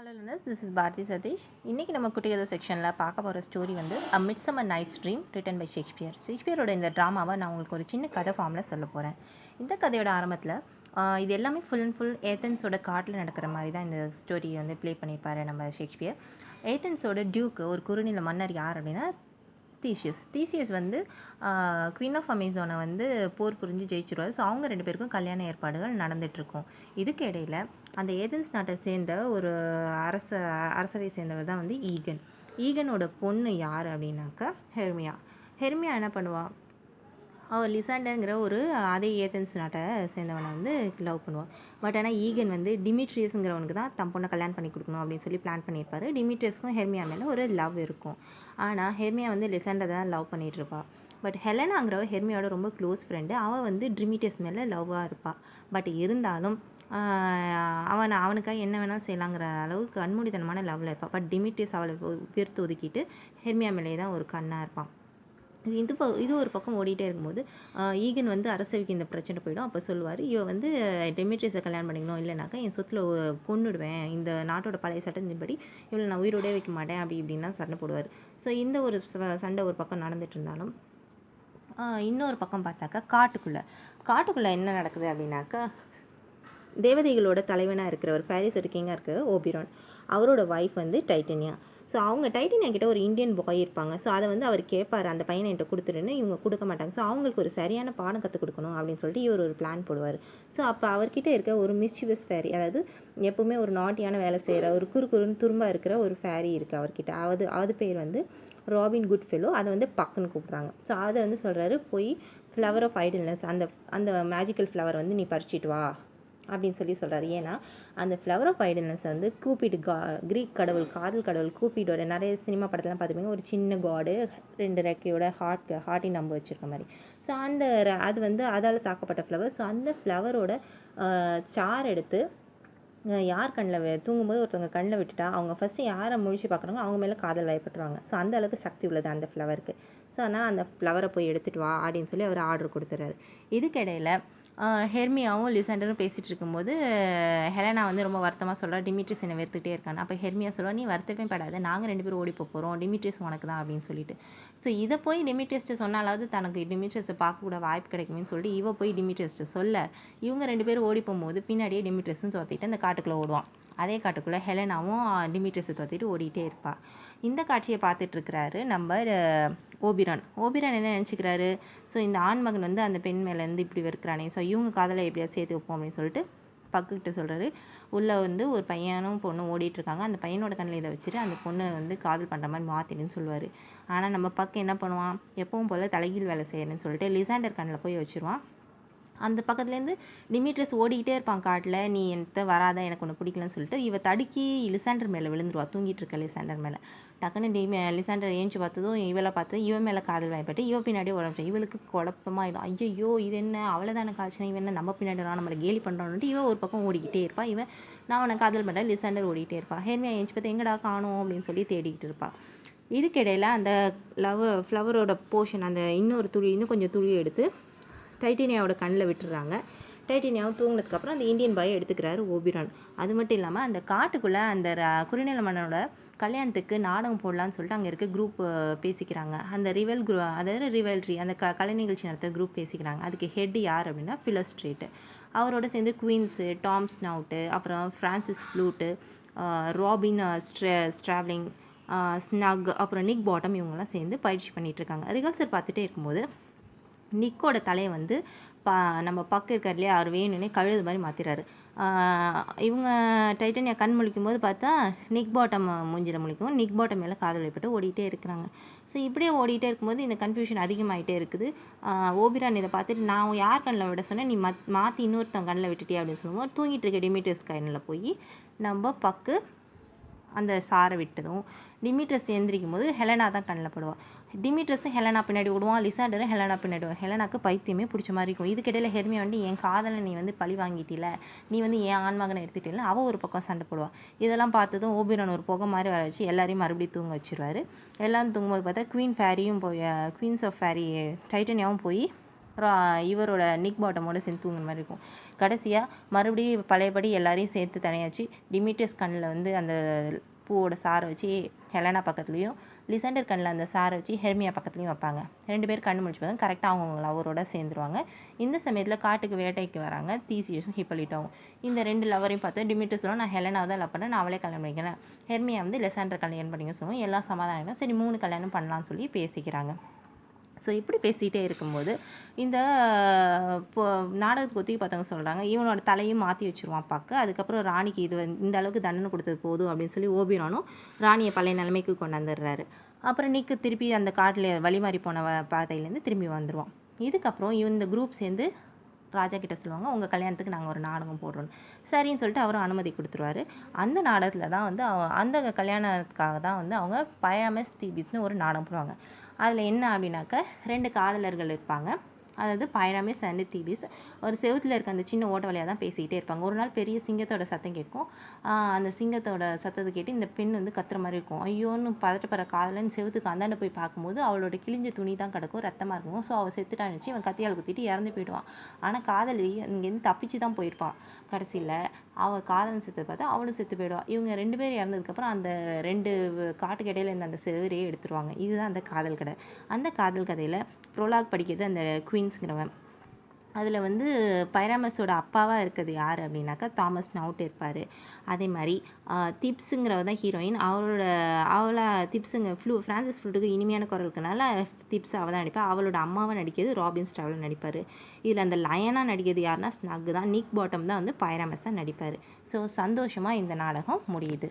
Hello Linus, this is Bharathi Satish. இன்றைக்கி நம்ம குட்டிகதை செக்ஷனில் பார்க்க போகிற ஸ்டோரி வந்து a midsummer night's dream written by Shakespeare. ஷேக்ஸ்பியரோட இந்த ட்ராமாவை நான் உங்களுக்கு ஒரு சின்ன கதை ஃபார்மில் சொல்ல போகிறேன். இந்த கதையோட ஆரம்பத்தில் இது எல்லாமே ஃபுல் அண்ட் ஃபுல் ஏத்தன்ஸோட காட்டில் நடக்கிற மாதிரி தான் இந்த ஸ்டோரியை வந்து ப்ளே பண்ணியிருப்பார் நம்ம ஷேக்ஸ்பியர். ஏத்தன்ஸோட டியூக்கு ஒரு குறுநில மன்னர் யார் அப்படின்னா தீசியஸ் வந்து குவீன் ஆஃப் அமேசானை வந்து போர் புரிஞ்சு ஜெயிச்சிருவார். ஸோ அவங்க 2 பேருக்கும் கல்யாண ஏற்பாடுகள் நடந்துகிட்ருக்கும். இதுக்கு இடையில் அந்த ஏதென்ஸ் நாட்டை சேர்ந்த ஒரு அரசவை சேர்ந்தவர் தான் வந்து ஈகனோட பொண்ணு யார் அப்படின்னாக்கா ஹெர்மியா என்ன பண்ணுவாள், அவள் லிசாண்டருங்கிற ஒரு அதே ஏதென்ஸ் நாட்டை சேர்ந்தவனை வந்து லவ் பண்ணுவாள். பட் ஆனால் ஈகன் வந்து டிமிட்ரியஸுங்கிறவனுக்கு தான் தன் பொண்ணை கல்யாணம் பண்ணி கொடுக்கணும் அப்படின்னு சொல்லி பிளான் பண்ணியிருப்பாரு. டிமிட்ரியஸ்க்கும் ஹெர்மியா மேலே ஒரு லவ் இருக்கும். ஆனால் ஹெர்மியா வந்து லிசாண்டரை தான் லவ் பண்ணிகிட்ருப்பாள். பட் ஹெலனாங்கிறவ ஹெர்மியோட ரொம்ப க்ளோஸ் ஃப்ரெண்டு. அவள் வந்து டிமிட்ரியஸ் மேலே லவ்வாக இருப்பாள். பட் இருந்தாலும் அவனுக்காக என்ன வேணால் செய்யலாங்கிற அளவுக்கு கண்மூடித்தனமான லவ்வில் இருப்பாள். பட் டிமிட்ரியஸ் அவளை வெறுத்து ஒதுக்கிட்டு ஹெர்மியா மேலே தான் ஒரு கண்ணாக இருப்பான். இது ஒரு பக்கம் ஓடிட்டே இருக்கும்போது ஈகன் வந்து அரசவைக்கு இந்த பிரச்சனை போயிடும். அப்போ சொல்லுவார், இவ வந்து டெமிட்ரியஸை கல்யாணம் பண்ணிக்கணும், இல்லைனாக்கா என் சொத்தில் கொன்னுடுவேன், இந்த நாட்டோட பழைய சட்டத்தின்படி இவளை நான் உயிரோடே வைக்க மாட்டேன் அப்படி இப்படின்னா சண்டை போடுவார். ஸோ இந்த ஒரு சண்டை ஒரு பக்கம் நடந்துட்டு இருந்தாலும் இன்னொரு பக்கம் பார்த்தாக்கா காட்டுக்குள்ளே என்ன நடக்குது அப்படின்னாக்கா, தேவதைகளோட தலைவனாக இருக்கிறவர் ஃபேரிஸோட கிங்காக இருக்கிற ஓபிரான், அவரோட ஒய்ஃப் வந்து டைட்டனியா. ஸோ அவங்க டைட்டனியா கிட்ட ஒரு இந்தியன் பாய் இருப்பாங்க. ஸோ அதை வந்து அவர் கேட்பார், அந்த பையனை என்கிட்ட கொடுத்துருன்னு. இவங்க கொடுக்க மாட்டாங்க. ஸோ அவங்களுக்கு ஒரு சரியான பாடம் கற்றுக் கொடுக்கணும் அப்படின்னு சொல்லிட்டு இவர் ஒரு பிளான் போடுவார். ஸோ அப்போ அவர்கிட்ட இருக்க ஒரு மிஸ்chievous ஃபேரி, அதாவது எப்போவுமே ஒரு நாட்டியான வேலை செய்கிற ஒரு குறுன்னு துரும்பா இருக்கிற ஒரு ஃபேரி இருக்குது அவர்கிட்ட. அது பேர் வந்து ராபின் குட் ஃபெலோ. அதை வந்து பக்குன்னு கூப்பிட்றாங்க. ஸோ அதை வந்து சொல்கிறாரு, போய் ஃப்ளவர் ஆஃப் ஐடல்னஸ், அந்த மேஜிக்கல் ஃப்ளவர் வந்து நீ பறிச்சிட்டு வா அப்படின்னு சொல்கிறாரு. ஏன்னா அந்த ஃப்ளவர் ஆஃப் ஐடல்னஸ் வந்து கூப்பிடு, க்ரீக் கடவுள், காதல் கடவுள் கூப்பிடோட நிறைய சினிமா படத்தெல்லாம் பார்த்துப்பீங்க, ஒரு சின்ன காடு 2 ரெக்கையோட ஹார்ட்டின் நம்ப வச்சுருக்க மாதிரி. ஸோ அது வந்து அதால் தாக்கப்பட்ட ஃப்ளவர். ஸோ அந்த ஃப்ளவரோட சார் எடுத்து யார் கண்ணில் தூங்கும்போது ஒருத்தவங்க கண்ணில் விட்டுட்டா அவங்க ஃபஸ்ட்டு யாரை முழிச்சு பார்க்குறாங்க அவங்க மேலே காதல் வயப்பட்டுருவாங்க. ஸோ அந்த அளவுக்கு சக்தி உள்ளது அந்த ஃப்ளவருக்கு. ஸோ அதனால் அந்த ஃப்ளவரை போய் எடுத்துகிட்டு வா அப்படின்னு சொல்லி அவர் ஆர்டர் கொடுத்துறாரு. இதுக்கிடையில் ஹெர்மியாவும் லிசாண்டரும் பேசிகிட்டு இருக்கும்போது ஹெலனா வந்து ரொம்ப வருத்தமாக சொல்கிறா, டிமிட்ரியஸ் என்னை வெறுத்துக்கிட்டே இருக்கான்னு. அப்போ ஹெர்மியா சொல்லுவா, நீ வருத்தமே படாத, நாங்கள் 2 பேரும் ஓடி போகிறோம், டிமிட்ரியஸ் உனக்கு தான் அப்படின்னு சொல்லிட்டு. ஸோ இதை போய் டிமிட்ரியஸ்ட்டை சொன்னாலாவது தனக்கு டிமிட்ரியஸை பார்க்கக்கூட வாய்ப்பு கிடைக்குமேன்னு சொல்லிட்டு இவ போய் டிமிட்ரியஸ்ட்டை சொல்ல, இவங்க 2 பேரும் ஓடி போகும்போது பின்னாடியே டிமிட்ரியஸும் துரத்திட்டு அந்த காட்டுக்குள்ளே ஓடுவான். அதே காட்டுக்குள்ளே ஹெலனாவும் டிமிட்ரியஸை துரத்திட்டு ஓடிட்டே இருப்பாள். இந்த காட்சியை பார்த்துட்ருக்கிறாரு நம்ம ஓபிரான் என்ன நினச்சிக்கிறாரு, ஸோ இந்த ஆண்மகன் வந்து அந்த பெண் மேலேருந்து இப்படி வெறுக்கிறானே, ஸோ இவங்க காதலை எப்படியாவது சேர்த்து வைப்போம் அப்படின்னு சொல்லிட்டு பக்குக்கிட்ட சொல்கிறாரு. உள்ளே வந்து ஒரு பையனும் பொண்ணும் ஓடிட்டுருக்காங்க. அந்த பையனோட கண்ணில் இதை வச்சுட்டு அந்த பொண்ணை வந்து காதல் பண்ணுற மாதிரி மாற்றிடுன்னு சொல்லுவார். ஆனால் நம்ம பக்கம் என்ன பண்ணுவான், எப்பவும் போல் தலைகீழ் வேலை செய்யணும்னு சொல்லிட்டு லிசாண்டர் கண்ணில் போய் வச்சுருவான். அந்த பக்கத்துலேருந்து டிமிட்ரியஸ் ஓடிக்கிட்டே இருப்பான் காட்டில், நீ என்கிட்ட வராத, எனக்கு ஒன்று பிடிக்கலன்னு சொல்லிட்டு இவ தடுக்கி லிசாண்டர் மேலே விழுந்துருவா, தூங்கிட்டு இருக்க லிசாண்டர் மேலே. டக்குன்னு லிசாண்டர் ஏஞ்சி பார்த்ததும் இவளை பார்த்து இவன் மேலே காதல் வாய்ப்பட்டு இவ பின்னாடியே உடம்பு. இவளுக்கு குழப்பமாயிடும், ஐயோ இது என்ன அவ்வளோதான காய்ச்சினா, இவன் என்ன நம்ம பின்னாடி நம்மளை கேலி பண்ணுறான்ட்டு இவன் ஒரு பக்கம் ஓடிக்கிட்டே இருப்பாள். நான் அவனை காதல் பண்ணுறேன், லிசாண்டர் ஓடிக்கிட்டே இருப்பாள். ஹெர்மியா ஏஞ்சி பார்த்து எங்கடா காணோம் அப்படின்னு சொல்லி தேடிக்கிட்டு இருப்பாள். இதுக்கிடையில் அந்த ஃப்ளவரோட போர்ஷன், அந்த இன்னும் கொஞ்சம் துளி எடுத்து டைட்டனியாவோட கண்ணில் விட்டுறாங்க. டைட்டனியாவும் தூங்கினதுக்கப்புறம் அந்த இந்தியன் பாயை எடுத்துக்கிறாரு ஓபிரான். அது மட்டும் இல்லாமல் அந்த காட்டுக்குள்ளே அந்த குறுநில மன்னனோட கல்யாணத்துக்கு நாடகம் போடலான்னு சொல்லிட்டு அங்கே இருக்க குரூப் பேசிக்கிறாங்க. அந்த அதாவது ரிவல்ட்ரி, அந்த கலை நிகழ்ச்சி நடத்த குரூப் பேசிக்கிறாங்க. அதுக்கு ஹெட் யார் அப்படின்னா ஃபிலோஸ்ட்ரேட்டு. அவரோட சேர்ந்து குவீன்ஸு, டாம் ஸ்னவுட்டு, அப்புறம் ஃப்ரான்சிஸ் ஃப்ளூட்டு, ராபின் ஸ்ட்ராவ்லிங், ஸ்னக், அப்புறம் நிக் பாட்டம், இவங்கெல்லாம் சேர்ந்து பயிற்சி பண்ணிகிட்ருக்காங்க. ரிஹர்சல் பார்த்துட்டே இருக்கும்போது நிக்கோட தலையை வந்து நம்ம பக்கம் இருக்கார் இல்லையா, அவர் வேணும்னே கழுது மாதிரி மாற்றிறாரு. இவங்க டைட்டனியா கண் முழிக்கும் போது பார்த்தா நிக் பாட்டம் மூஞ்சில் முழிக்கும். நிக் பாட்டம் மேலே காதல் வைப்பட்டு ஓடிட்டே இருக்கிறாங்க. ஸோ இப்படியே ஓடிட்டே இருக்கும்போது இந்த கன்ஃபியூஷன் அதிகமாகிட்டே இருக்குது. ஓபிரான் இதை பார்த்துட்டு, நான் யார் கண்ணில் விட சொன்னேன், நீ மாற்றி இன்னொருத்தன் கண்ணில் விட்டுட்டியா அப்படின்னு சொல்லும்போது, தூங்கிட்டு இருக்க டிமிட்ரியஸ் கண்ணில் போய் நம்ம பக்கு அந்த சாரை விட்டதும் டிமிட்ரியஸ் எந்திரிக்கும் போது ஹெலனா தான் கண்ணில் படுவாள். டிமிட்ரியஸும் ஹெலனா பின்னாடி விடுவான், லிசாண்டரும் ஹெலனா பின்னாடி விடுவான். ஹெலனாக்கு பைத்தியமே பிடிச்ச மாதிரி இருக்கும். இதுக்கிடையில் ஹெர்மியா வந்து என் காதலை நீ வந்து பழி வாங்கிட்டில, நீ வந்து என் ஆண்மகனை எடுத்துட்டில, அவள் ஒரு பக்கம் சண்டை போடுவாள். இதெல்லாம் பார்த்ததும் ஓபிரான் ஒரு புகை மாதிரி வர வச்சு எல்லாரையும் மறுபடியும் தூங்க வச்சுருவார். எல்லோரும் தூங்கும்போது பார்த்தா குவீன்ஸ் ஆஃப் ஃபேரி டைட்டனியாவும் போய் இவரோட நிக் பாட்டமோட சேர்ந்து தூங்குற மாதிரி இருக்கும். கடைசியாக மறுபடியும் பழையபடி எல்லாரையும் சேர்த்து தனியாக வச்சு டிமீட்ரியஸ் கண்ணில் வந்து அந்த பூவோட சாரை வச்சு ஹெலனா பக்கத்துலேயும், லிசண்டர் கண்ணில் அந்த சாரை வச்சு ஹெர்மியா பக்கத்துலேயும் வைப்பாங்க. 2 பேர் கண்ணு முழிச்சு பார்த்தாங்க, கரெக்டாக அவங்கவுங்கள அவரோட சேர்ந்துருவாங்க. இந்த சமயத்தில் காட்டுக்கு வேட்டைக்கு வராங்க தீசியஸும் ஹிப்போலிட்டாவும். இந்த 2 லவரையும் பார்த்து டிமிட்ரியஸ் சொல்லுவாங்க, நான் ஹெலனாவை தான் லவ் பண்ணேன், நான் அவளே கல்யாணம் பண்ணிக்கிறேன். ஹெர்மியா வந்து லிசண்டர் கல்யாணம் பண்ணிக்க சொல்லுவோம். எல்லாம் சமாதானம், சரி 3 கல்யாணம் பண்ணலான்னு சொல்லி பேசிக்கிறாங்க. ஸோ இப்படி பேசிகிட்டே இருக்கும்போது இந்த இப்போ நாடகத்துக்கு ஒத்திகை பார்த்தவங்க சொல்கிறாங்க, இவனோட தலையும் மாற்றி வச்சுருவான் பார்க்க. அதுக்கப்புறம் ராணிக்கு இது இந்த அளவுக்கு தண்டனை கொடுத்தது போதும் அப்படின்னு சொல்லி ஓபிரானும் ராணியை பழைய நிலைமைக்கு கொண்டாந்துடுறாரு. அப்புறம் நிக்கு திருப்பி அந்த காட்டில் வழிமாறி போன பாதையிலேருந்து திரும்பி வந்துடுவான். இதுக்கப்புறம் இந்த குரூப் சேர்ந்து ராஜா கிட்ட சொல்லுவாங்க, உங்கள் கல்யாணத்துக்கு நாங்கள் ஒரு நாடகம் போடுறோம். சரின்னு சொல்லிட்டு அவரும் அனுமதி கொடுத்துருவாரு. அந்த நாடகத்தில் தான் வந்து அந்த கல்யாணத்துக்காக தான் வந்து அவங்க பைராமஸ் தீபிஸ்னு ஒரு நாடகம் போடுவாங்க. அதில் என்ன அப்படின்னாக்க 2 காதலர்கள் இருப்பாங்க. அதாவது பைராமஸ் அண்ட் தீபிஸ் ஒரு செவுத்தில் இருக்க அந்த சின்ன ஓட்ட வழியாக தான் பேசிக்கிட்டே இருப்பாங்க. ஒரு நாள் பெரிய சிங்கத்தோட சத்தம் கேட்கும். அந்த சிங்கத்தோட சத்தத்தை கேட்டு இந்த பெண் வந்து கத்துற மாதிரி இருக்கும். ஐயோன்னு பதட்டப்படுற காதலன் செவுத்துக்கு அந்தாண்ட போய் பார்க்கும்போது அவளோட கிழிஞ்ச துணி தான் கிடக்கும், ரத்தமாக இருக்கும். ஸோ அவள் செத்துட்டான்னு வச்சு இவன் கத்தியால் குத்திட்டு இறந்து போயிடுவான். ஆனால் காதலி இங்கேருந்து தப்பிச்சு தான் போயிருப்பான். கடைசியில் அவள் காதலன் செத்து பார்த்தா அவளும் செத்து போயிடுவாள். இவங்க 2 பேர் இறந்ததுக்கப்புறம் அந்த 2 காட்டுக்கு இடையில இருந்த அந்த செவரையே எடுத்துருவாங்க. இதுதான் அந்த காதல் கதை. அந்த காதல் கதையில் ப்ரோலாக் படிக்கிறது அந்த குயின்ஸுங்கிறவன். அதில் வந்து பைராமஸோட அப்பாவாக இருக்கிறது யார் அப்படின்னாக்கா தாமஸ் நவுட் இருப்பார். அதே மாதிரி திப்ஸுங்கிறவ தான் ஹீரோயின். அவளை திப்ஸுங்க ஃப்ரான்சிஸ் ஃப்ளூட்டுக்கு இனிமையான குரல் இருக்கனால திப்ஸ் அவள் தான் நடிப்பாள். அவளோட அம்மாவை நடிக்கிறது ராபின் ஸ்டாவில் நடிப்பார். இதில் அந்த லயனாக நடிக்கிறது யாருன்னா ஸ்னக் தான். நிக் பாட்டம் தான் வந்து பைராமஸ் தான் நடிப்பார். ஸோ சந்தோஷமாக இந்த நாடகம் முடியுது.